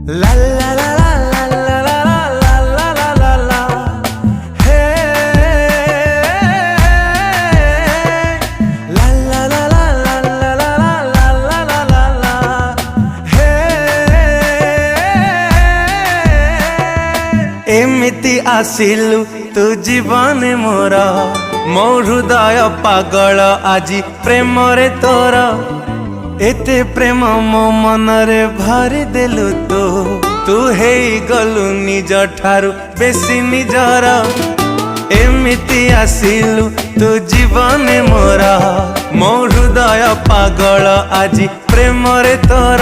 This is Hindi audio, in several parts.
La la la la la la la la la la la la. Hey. La la la la la la la la la la la la. Hey. एमिति आसिलु तू जीवन मोर मो हृदय पागल आजी प्रेम रे तोर एते प्रेम मो मन रे भरी देलु तू हेई गलु निज ठारू बेसी निजर एमिति आसिलु तू जीवन मोर मो हृदय पागल आजी प्रेम रे तोर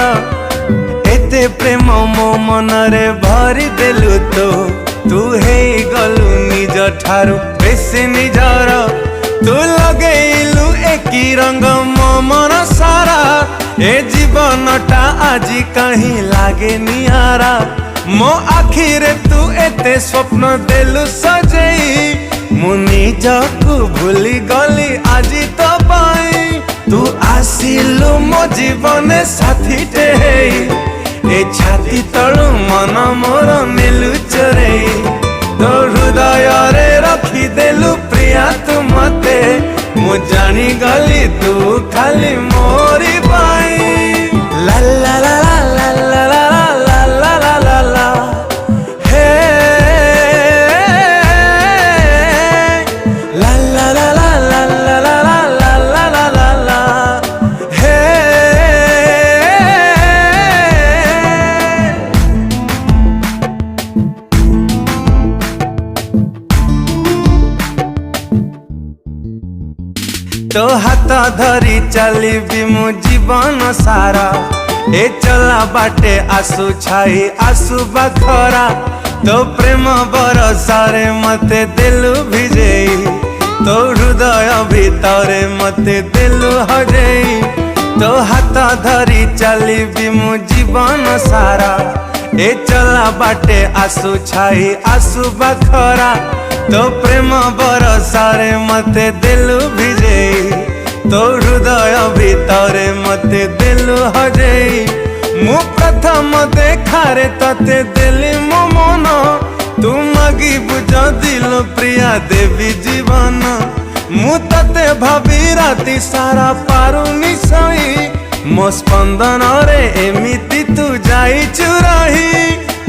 एते प्रेम मो मन रे भरी देलु तू हेई गलु निज ठारू बेसी निजर तू लगेलु एकी रंग मो मन सारा ए जीवनटा आजी कहीं लागे निहारा मो आखिरे तू एते स्वप्न देलु सजेई मु निजकु भूली गली आजी तो पाई तू आसिलु मो जीवन साथी टे ए छाती तळु मन मोर नेलु चोरेई तो हृदय रे रखी देलु प्रिया तू मते मु जानी गली तू खाली मोरी पाई ला ला ला ला ला ला ला ला ला ला ला हे ला ला ला ला ला ला ला ला ला ला ला ला हे तो हाथ धरी चली मु जीवन सारा ए चला बाटे आसु छाई आसु बखरा तो प्रेम बरसारे मते दिलु भिजेई तो हृदय भितरे मते दिलु हजेई तो हाथ धरी चली मु जीवन सारा ए चला बाटे आसु छाई आसु बखरा तो प्रेम बरसारे मते दिलु भिजेई तो हृदय भितरे मते दिलु हजेई मु प्रथम देखारे तते देली मो मन तू मगी बुझ दिल प्रिया देवी जीवन मु तते भाभी राति सारा पारुनी सई मो स्पंदन रे एमिति तू जाई चुराही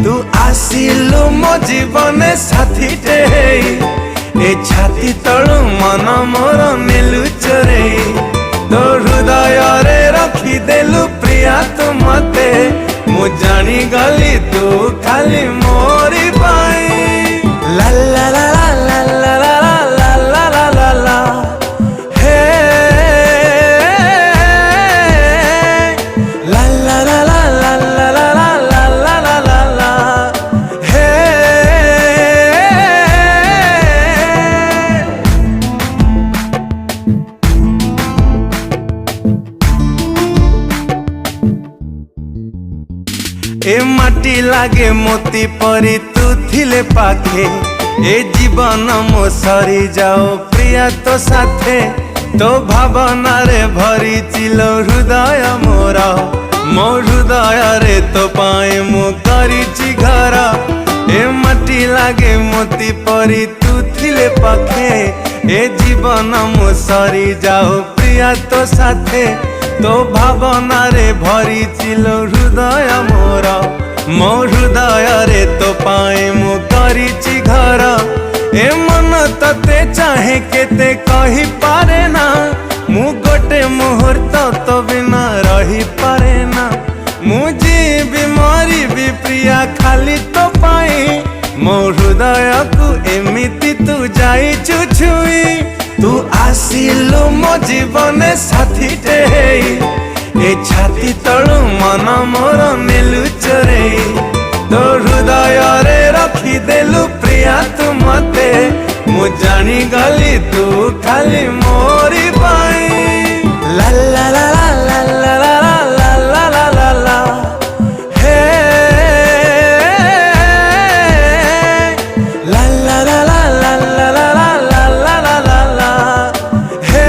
तू आसिलु मो जीवन साथी टे ए छाती तळु मन मोर नेलु चोरेई तो हृदय रे रखी देलु प्रिया तू मते मु जानी गली तू खाली मोरी पाई ला ला ला ला ला ला ला ला ला ला ला हे ला ला ला ला ला ला ला ला ला ला ला ला हे ए माटी लागे मोती परी तू थिले पाखे ए जीवन मो सरी जाओ प्रिया तो साथे तो भावना रे भरी चिलो हृदय मोर मो हृदय रे तो पाए मु करिछि घर ए माटी लागे मोती परी तू थिले पाखे ए जीवन मो सरी जाओ प्रिया तो साथे तो भावना रे भरी चिलो हृदय मोर मो हृदय रे तो पाए मु करिछि घर ए मन तते चाहे केते कहि पारे ना मु गोटे मुहूर्त तो बिना रही पारे ना मु जीवी मरी भी प्रिया खाली तो पाई मो हृदय को एमिति तू जाई छुई तू आसिलु मो जीवन साथी टे ए छाती तळु मन मोर नेलु चोरेई तो हृदय रे रखी देलु प्रिया तू मते मु जानी गली तू खाली मोरी पाई ला ला ला ला ला ला ला ला ला ला ला हे ला ला ला ला ला ला ला ला ला ला ला ला हे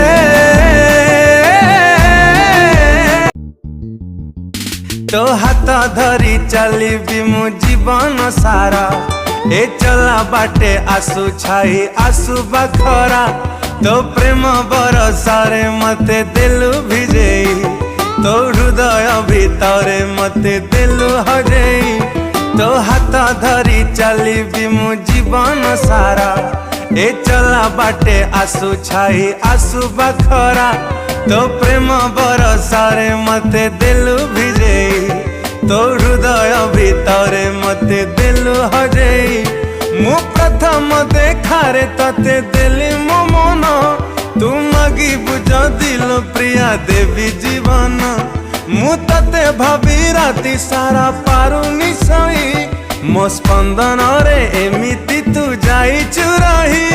तो हाथ धरी चलिबी मु जीवन सारा ए चला बाटे आसु छाई आसु बखरा तो प्रेम बरसारे मते दिलु भिजेई तो हृदय भितरे मते दिलु हजेई तो हाथ धरी चलिबी मु जीवन सारा ए चला बाटे आसु छाई आसु बखरा तो प्रेम बरसारे मते दिलु भिजेई तो हृदय भितरे मते दिलु हजेई मु प्रथम देखारे तते दिली मो मन तू मगी बुझ दिल प्रिया देवी जीवन मु तते भाबी राति सारा पारुनी सई मो स्पंदन रे एमिति तू जाई चुराही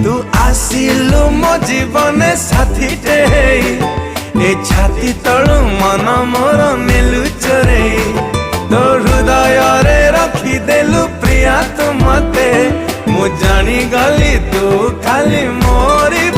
तू आसिलु मो जीवन साथी टे ए छाती तळु मन मोर नेलु चोरेई तो हृदय रे रखी देलु प्रिया तू मते मु जानी गली तू खाली मोरी